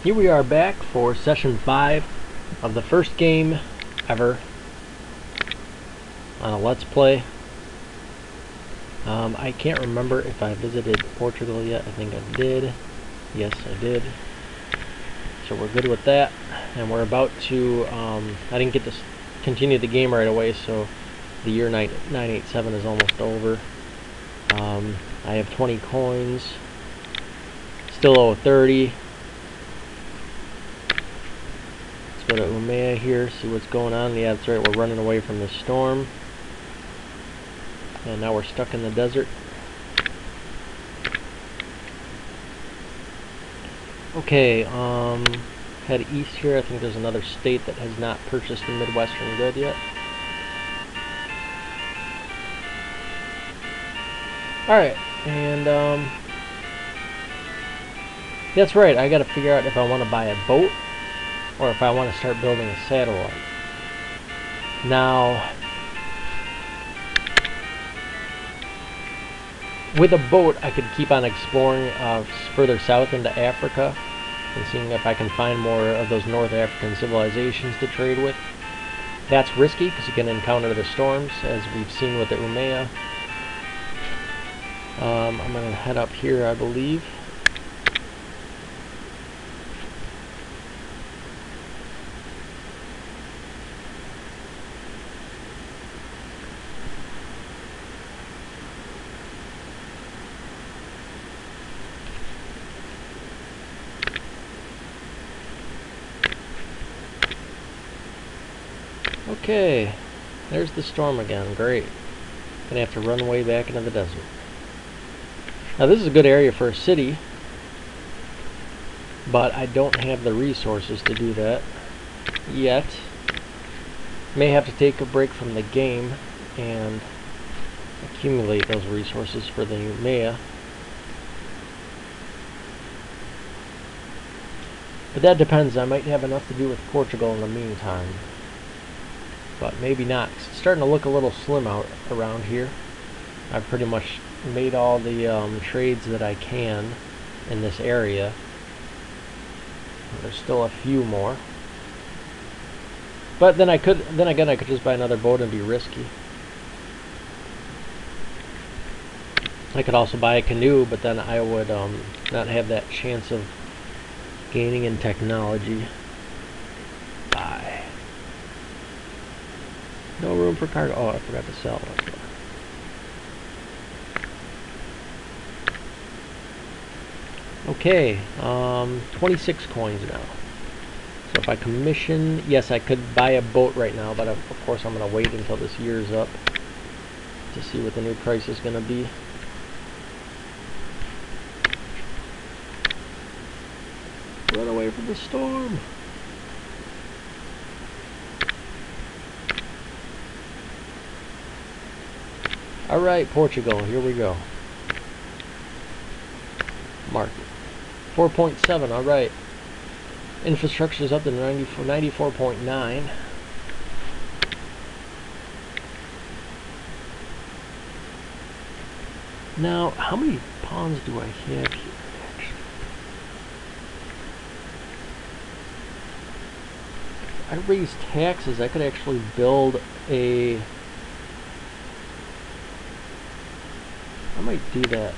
Here we are back for session 5 of the first game ever on a Let's Play. I can't remember if I visited Portugal yet. I think I did. Yes, I did. So we're good with that. And we're about to, I didn't get to continue the game right away, so the year 987 is almost over. I have 20 coins. Still owe 30. Go to Umea here, see what's going on. Yeah, that's right, we're running away from the storm. And now we're stuck in the desert. Okay, head east here. I think there's another state that has not purchased the Midwestern good yet. Alright, and that's right, I gotta figure out if I want to buy a boat or if I want to start building a satellite. Now, with a boat, I could keep on exploring further south into Africa and seeing if I can find more of those North African civilizations to trade with. That's risky because you can encounter the storms, as we've seen with the Umea. I'm going to head up here, I believe. Okay, there's the storm again. Great. Gonna have to run way back into the desert. Now this is a good area for a city, but I don't have the resources to do that yet. May have to take a break from the game and accumulate those resources for the Umea. But that depends. I might have enough to do with Portugal in the meantime. But maybe not. It's starting to look a little slim out around here. I've pretty much made all the trades that I can in this area. There's still a few more. But then again I could just buy another boat and be risky. I could also buy a canoe, but then I would not have that chance of gaining in technology. Buy. No room for cargo. Oh, I forgot to sell. Okay. Okay, 26 coins now. So if I commission, yes, I could buy a boat right now, but of course I'm going to wait until this year's up to see what the new price is going to be. Run away from the storm. Alright, Portugal, here we go. Market. 4.7, alright. Infrastructure is up to 94.9. Now, how many pawns do I have here, actually? If I raise taxes, I could actually build a... I might do that.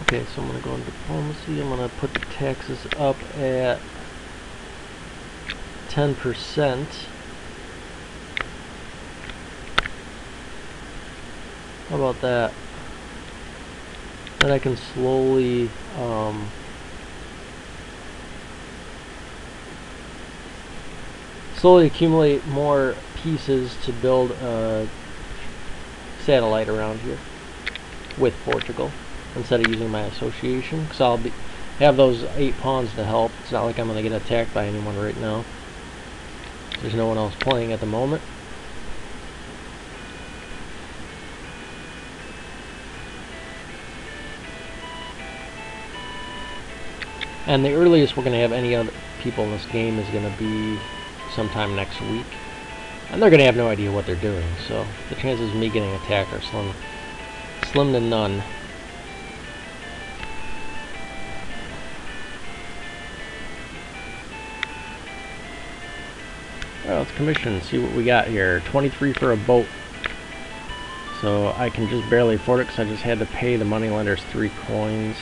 Okay, so I'm going to go in diplomacy. I'm going to put the taxes up at 10%. How about that? Then I can slowly accumulate more pieces to build a satellite around here with Portugal instead of using my association, because I'll have those 8 pawns to help. It's not like I'm going to get attacked by anyone right now. There's no one else playing at the moment. And the earliest we're going to have any other people in this game is going to be sometime next week. And they're going to have no idea what they're doing, so the chances of me getting attacked are slim. slim to none. Well, let's commission, see what we got here. 23 for a boat. So I can just barely afford it because I just had to pay the moneylenders 3 coins.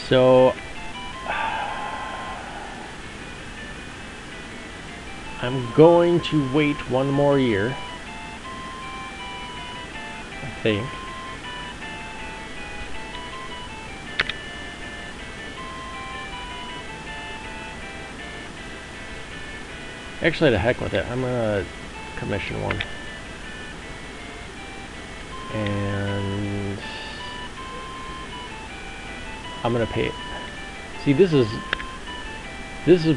So I'm going to wait 1 more year, I think. Actually, to heck with it. I'm gonna commission one. And I'm gonna pay it. See, this is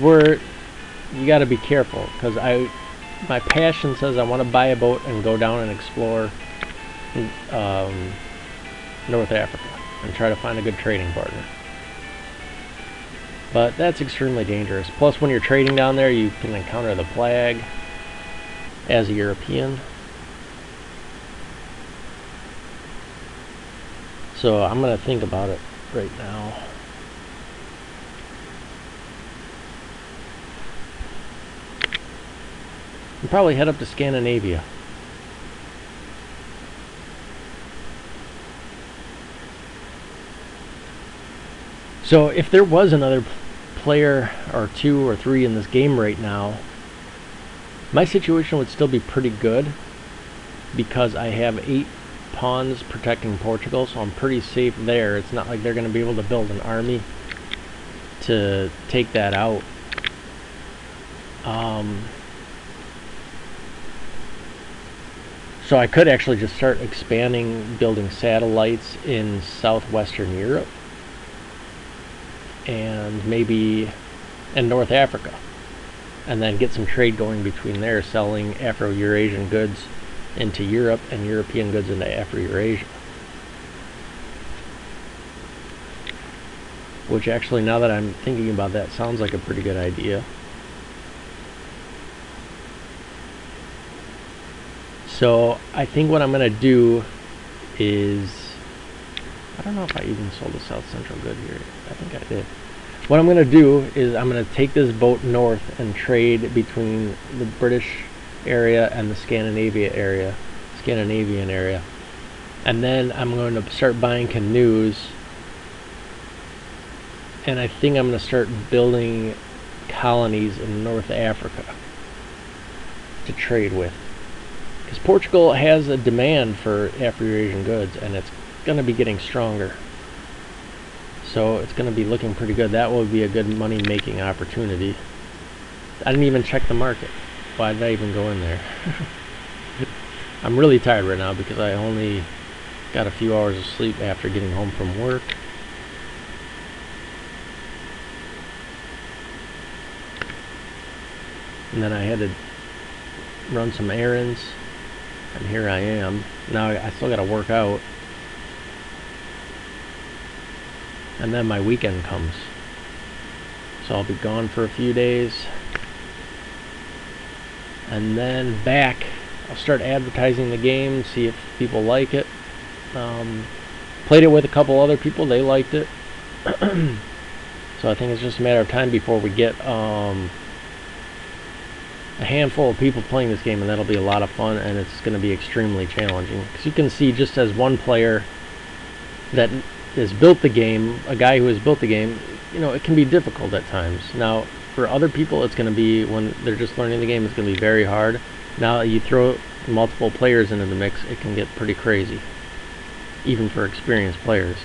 where you gotta be careful, because my passion says I want to buy a boat and go down and explore North Africa and try to find a good trading partner. But that's extremely dangerous. Plus, when you're trading down there, you can encounter the plague as a European. So I'm going to think about it right now. And probably head up to Scandinavia. So if there was another player or 2 or 3 in this game right now, my situation would still be pretty good because I have 8 pawns protecting Portugal, so I'm pretty safe there. It's not like they're going to be able to build an army to take that out. So I could actually just start expanding, building satellites in southwestern Europe and maybe in North Africa, and then get some trade going between there, selling Afro-Eurasian goods into Europe and European goods into Afro-Eurasia. Which actually, now that I'm thinking about that, sounds like a pretty good idea. So I think what I'm going to do is, I don't know if I even sold the South Central good here. I think I did. What I'm going to do is I'm going to take this boat north and trade between the British area and the Scandinavian area. And then I'm going to start buying canoes. And I think I'm going to start building colonies in North Africa to trade with. Because Portugal has a demand for Afro-Eurasian goods, and it's going to be getting stronger. So it's going to be looking pretty good. That will be a good money-making opportunity. I didn't even check the market. Why did I even go in there? I'm really tired right now because I only got a few hours of sleep after getting home from work. And then I had to run some errands. And here I am. Now I still got to work out. And then my weekend comes. So I'll be gone for a few days. And then back, I'll start advertising the game, see if people like it. Played it with a couple other people, they liked it. So I think it's just a matter of time before we get a handful of people playing this game, and that'll be a lot of fun, and it's going to be extremely challenging. Because you can see, just as one player that has built the game, a guy who has built the game, you know, it can be difficult at times. Now, for other people, it's going to be, when they're just learning the game, it's going to be very hard. Now you throw multiple players into the mix, it can get pretty crazy, even for experienced players.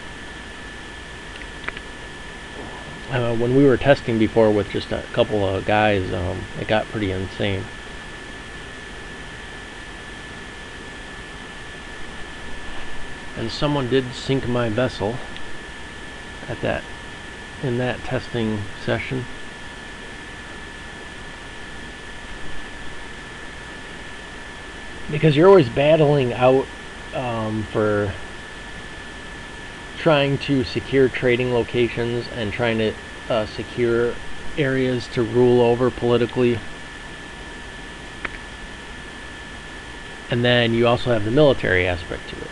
When we were testing before with just a couple of guys, it got pretty insane. And someone did sink my vessel in that testing session. Because you're always battling out for trying to secure trading locations and trying to secure areas to rule over politically. And then you also have the military aspect to it.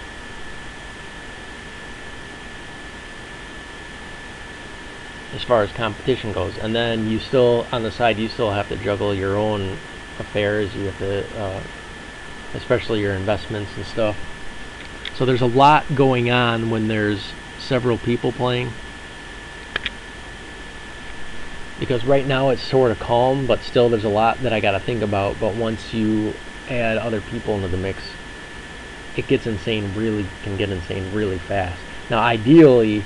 As far as competition goes. And then you still, on the side, you still have to juggle your own affairs. You have to, especially your investments and stuff. So there's a lot going on when there's several people playing. Because right now it's sort of calm, but still there's a lot that I gotta think about. But once you add other people into the mix, it gets insane, can get insane really fast. Now ideally,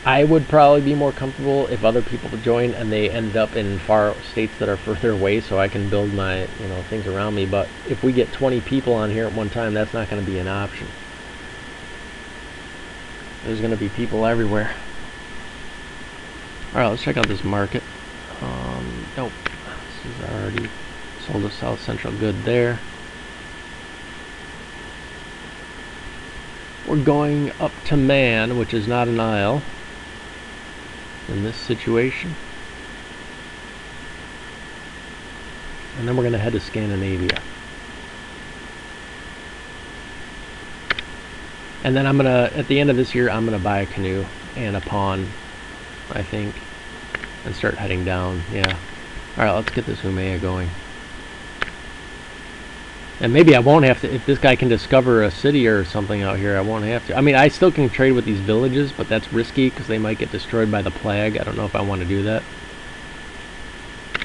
I would probably be more comfortable if other people join and they end up in far states that are further away, so I can build my, things around me. But if we get 20 people on here at one time, that's not going to be an option. There's going to be people everywhere. Alright, let's check out this market. Nope. This is already sold a South Central good there. We're going up to Man, which is not an isle in this situation. And then we're going to head to Scandinavia. And then I'm going to, at the end of this year, I'm going to buy a canoe and a pawn, I think, and start heading down. Yeah. Alright, let's get this Umea going. And maybe I won't have to, if this guy can discover a city or something out here, I won't have to. I mean, I still can trade with these villages, but that's risky because they might get destroyed by the plague. I don't know if I want to do that.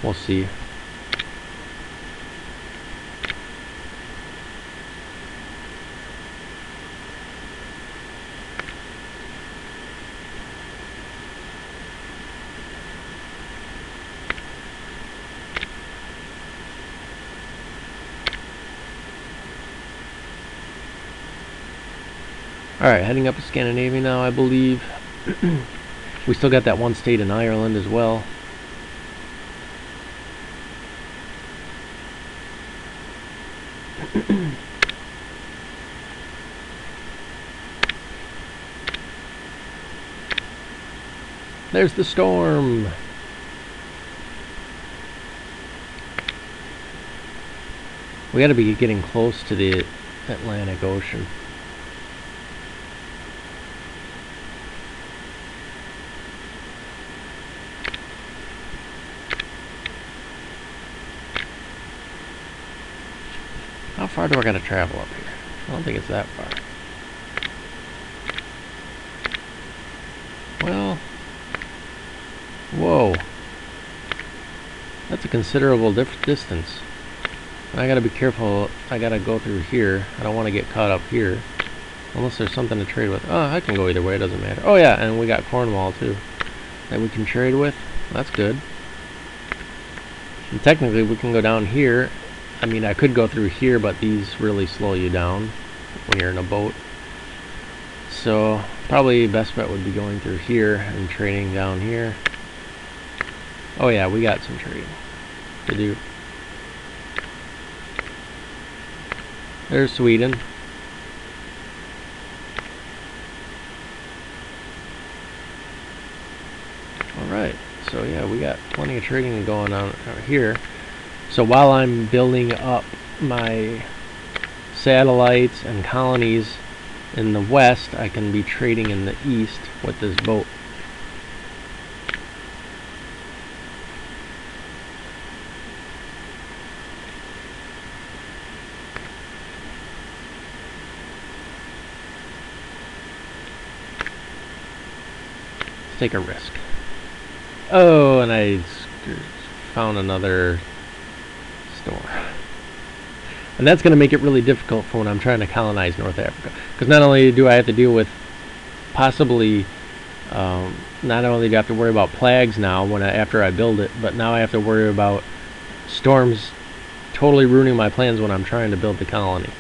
We'll see. Alright, heading up to Scandinavia now, I believe. We still got that one state in Ireland as well. There's the storm! We gotta be getting close to the Atlantic Ocean. How far do I gotta travel up here? I don't think it's that far. Well, whoa. That's a considerable distance. I gotta be careful. I gotta go through here. I don't want to get caught up here. Unless there's something to trade with. Oh, I can go either way. It doesn't matter. Oh yeah, and we got Cornwall too that we can trade with. That's good. And technically we can go down here. I mean, I could go through here, but these really slow you down when you're in a boat. So, probably best bet would be going through here and trading down here. Oh yeah, we got some trading to do. There's Sweden. Alright, so yeah, we got plenty of trading going on out here. So while I'm building up my satellites and colonies in the west, I can be trading in the east with this boat. Let's take a risk. Oh, and I found another store. And that's going to make it really difficult for when I'm trying to colonize North Africa. Because not only do I have to deal with possibly, not only do I have to worry about plagues now after I build it, but now I have to worry about storms totally ruining my plans when I'm trying to build the colony.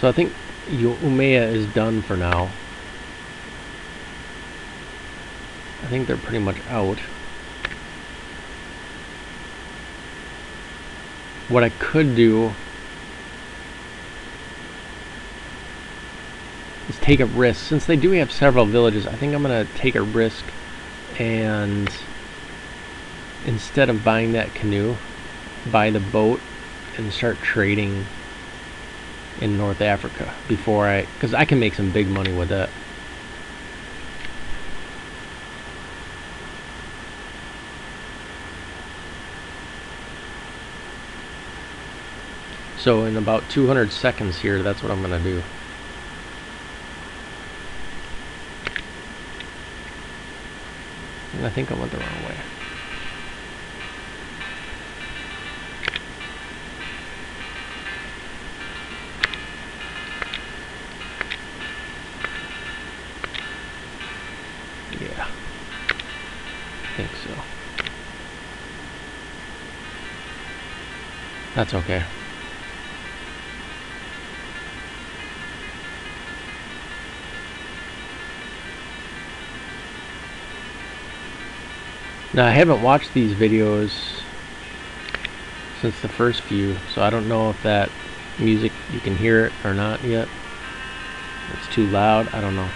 So I think Umea is done for now. I think they're pretty much out. What I could do is take a risk. Since they do have several villages, I think I'm going to take a risk and instead of buying that canoe, buy the boat and start trading in North Africa before because I can make some big money with that. So in about 200 seconds here, that's what I'm gonna do. And I think I went the wrong way. Yeah, I think so. That's okay. Now, I haven't watched these videos since the first few, so I don't know if that music, you can hear it or not yet. It's too loud, I don't know.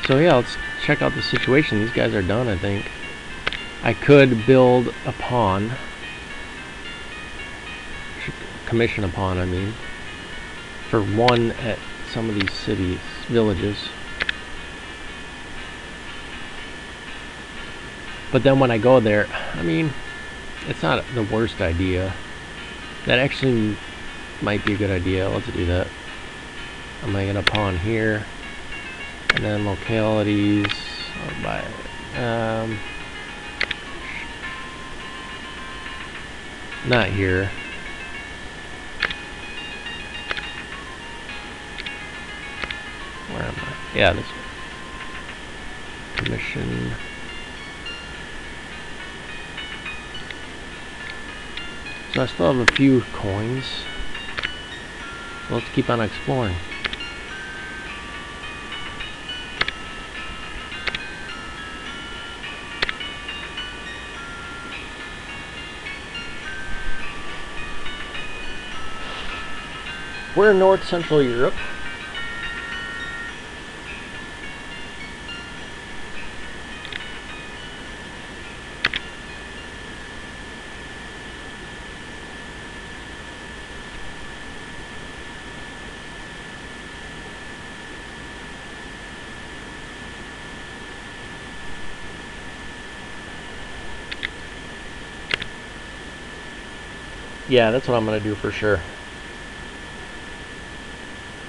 So yeah, let's check out the situation. These guys are done, I think. I could build a pawn, commission a pawn, I mean, for one at some of these cities, villages. But then when I go there, I mean, it's not the worst idea. That actually might be a good idea. Let's do that. I'm making a pawn here, and then localities. I'll buy it. Not here. Where am I? Yeah, this way. Commission. So I still have a few coins. So let's keep on exploring. We're in North Central Europe. Yeah, that's what I'm going to do for sure.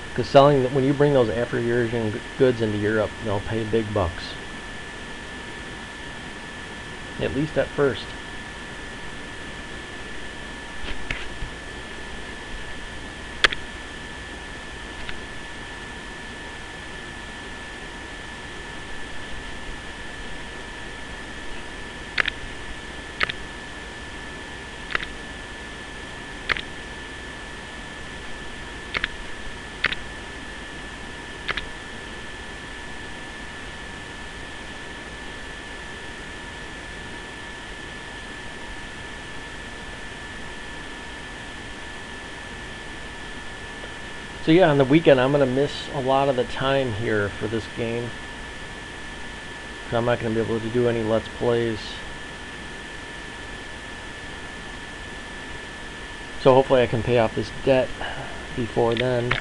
Because selling, when you bring those Afro-Eurasian goods into Europe, they'll pay big bucks. At least at first. So yeah, on the weekend I'm going to miss a lot of the time here for this game. So I'm not going to be able to do any Let's Plays. So hopefully I can pay off this debt before then.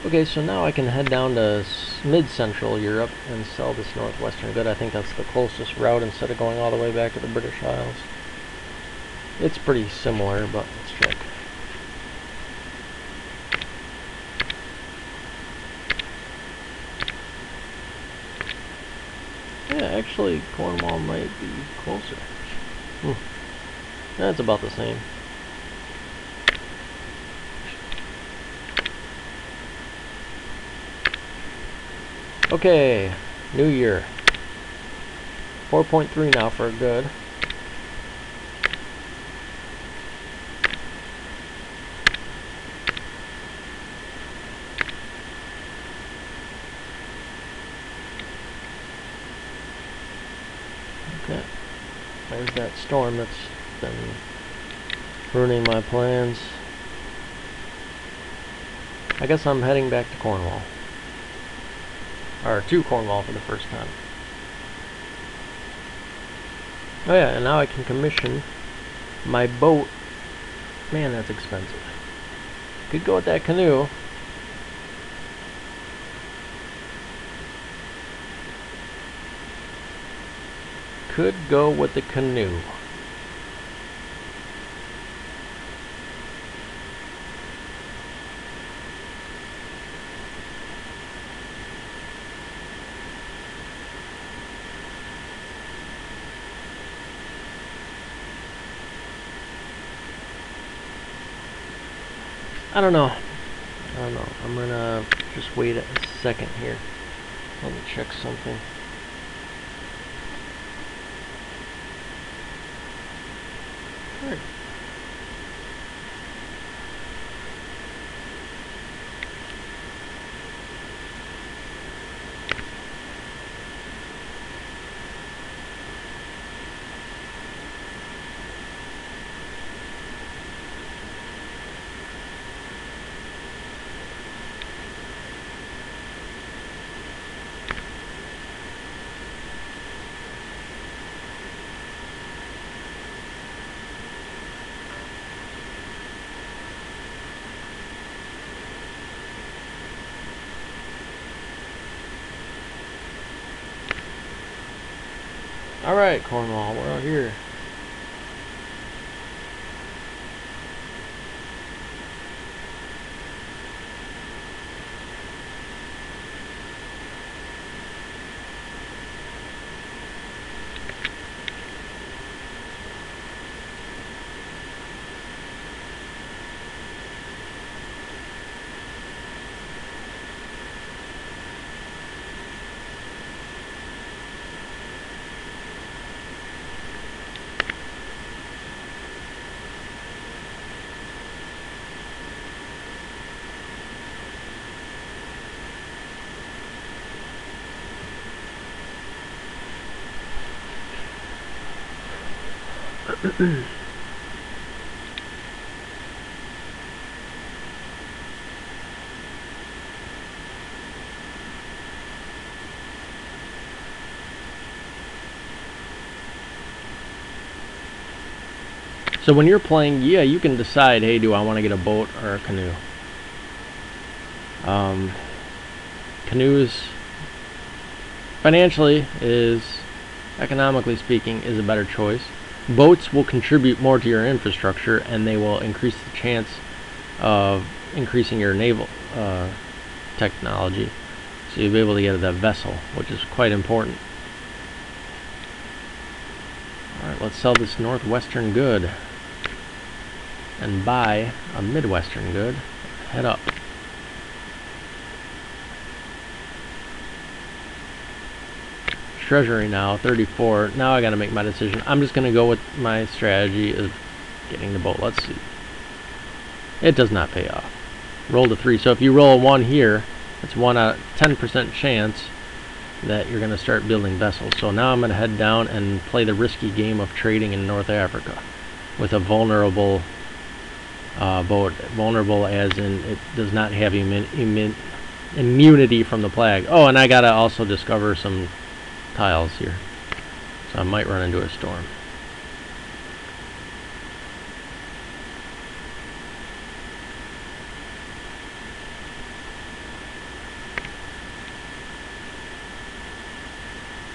Okay, so now I can head down to mid-central Europe and sell this northwestern good. I think that's the closest route instead of going all the way back to the British Isles. It's pretty similar, but let's check. Yeah, actually, Cornwall might be closer. That's about the same. Okay, new year. 4.3 now for a good. Okay, there's that storm that's been ruining my plans. I guess I'm heading back to Cornwall. Or to Cornwall for the first time. Oh yeah, and now I can commission my boat. Man, that's expensive. Could go with that canoe. Could go with the canoe. I don't know. I'm gonna just wait a second here. Let me check something. Alright. Alright, Cornwall, we're out here. So when you're playing, yeah, you can decide, hey, do I want to get a boat or a canoe? Canoes, financially, economically speaking, is a better choice. Boats will contribute more to your infrastructure, and they will increase the chance of increasing your naval technology. So you'll be able to get that vessel, which is quite important. Alright, let's sell this northwestern good and buy a midwestern good. Head up. Treasury now, 34. Now I gotta make my decision. I'm just gonna go with my strategy of getting the boat. Let's see. It does not pay off. Roll to 3. So if you roll a 1 here, it's 1 out of 10% chance that you're gonna start building vessels. So now I'm gonna head down and play the risky game of trading in North Africa with a vulnerable boat. Vulnerable as in it does not have immunity from the plague. Oh, and I gotta also discover some tiles here, so I might run into a storm.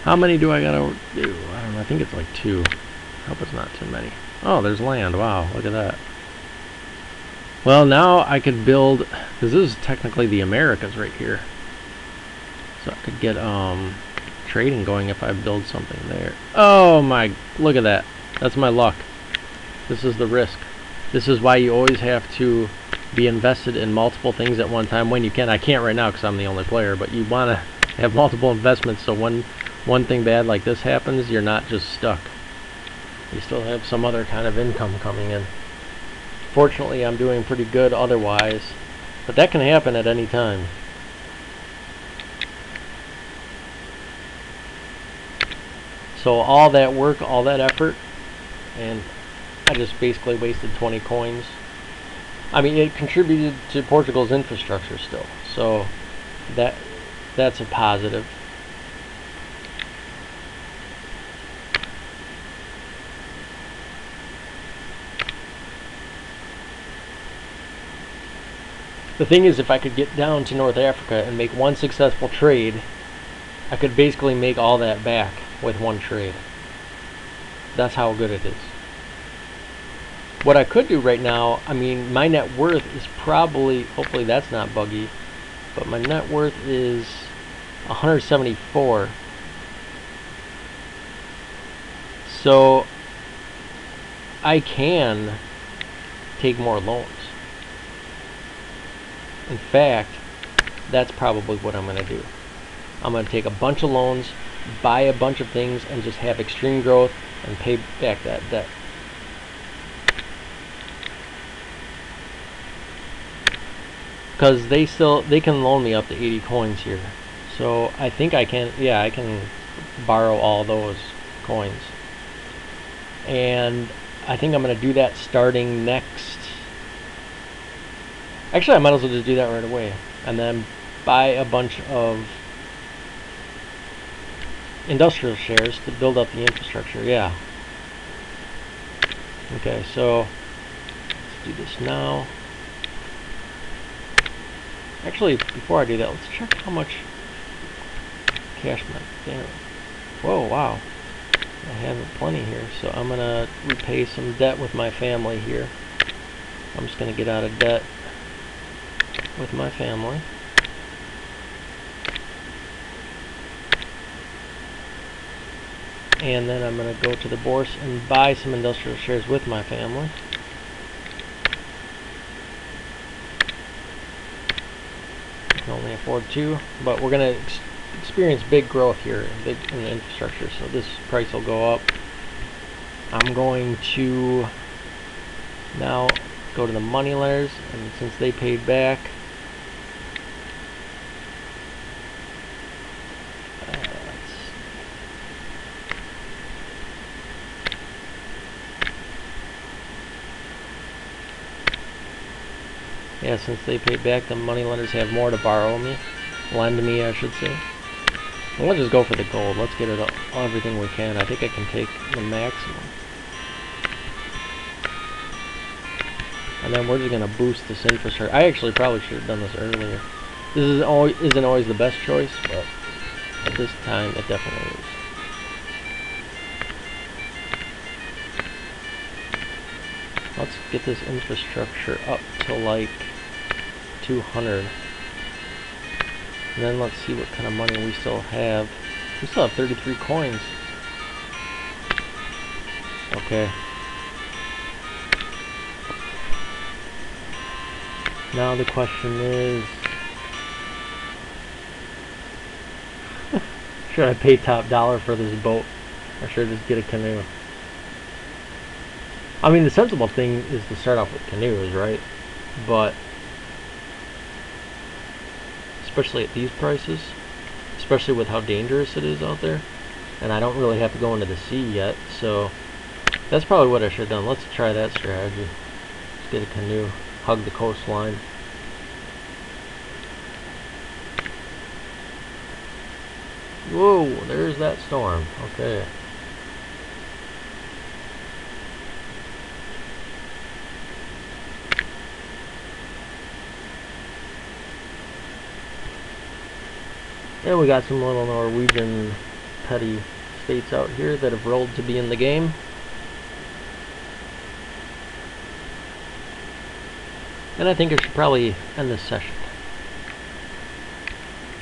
How many do I gotta do? I don't know, I think it's like 2. I hope it's not too many. Oh, there's land. Wow, look at that. Well, now I could build, because this is technically the Americas right here, so I could get trading going if I build something there. Oh my, look at that. That's my luck. This is the risk. This is why you always have to be invested in multiple things at one time when you can. I can't right now because I'm the only player, but you want to have multiple investments so when one thing bad like this happens, you're not just stuck. You still have some other kind of income coming in. Fortunately, I'm doing pretty good otherwise, but that can happen at any time. So all that work, all that effort, and I just basically wasted 20 coins. I mean, it contributed to Portugal's infrastructure still, so that's a positive. The thing is, if I could get down to North Africa and make one successful trade, I could basically make all that back with one trade. That's how good it is. What I could do right now, I mean, my net worth is probably, hopefully that's not buggy, but my net worth is 174. So I can take more loans. In fact, that's probably what I'm going to do. I'm going to take a bunch of loans, buy a bunch of things, and just have extreme growth and pay back that debt. Because they can loan me up to 80 coins here. So I think I can, yeah, I can borrow all those coins. And I think I'm going to do that starting next. Actually, I might as well just do that right away. And then buy a bunch of industrial shares to build up the infrastructure. Yeah. Okay, so let's do this now. Actually, before I do that, let's check how much cash my family. Whoa, wow. I have plenty here, so I'm going to repay some debt with my family here. I'm just going to get out of debt with my family. And then I'm going to go to the bourse and buy some industrial shares with my family. I can only afford 2, but we're going to experience big growth here in the infrastructure, so this price will go up. I'm going to now go to the money lenders, and since they paid back, yeah, since they paid back, the money lenders have more to borrow me. Lend me, I should say. And we'll just go for the gold. Let's get it all, everything we can. I think I can take the maximum. And then we're just going to boost this infrastructure. I actually probably should have done this earlier. This isn't always the best choice, but at this time it definitely is. Let's get this infrastructure up to like 200. And then let's see what kind of money we still have. We still have 33 coins. Okay. Now the question is, should I pay top dollar for this boat, or should I just get a canoe? I mean, the sensible thing is to start off with canoes, right? But especially at these prices, especially with how dangerous it is out there, and I don't really have to go into the sea yet, so that's probably what I should have done. Let's try that strategy. Let's get a canoe, hug the coastline. Whoa, there's that storm. Okay. Yeah, we got some little Norwegian petty states out here that have rolled to be in the game. And I think I should probably end this session.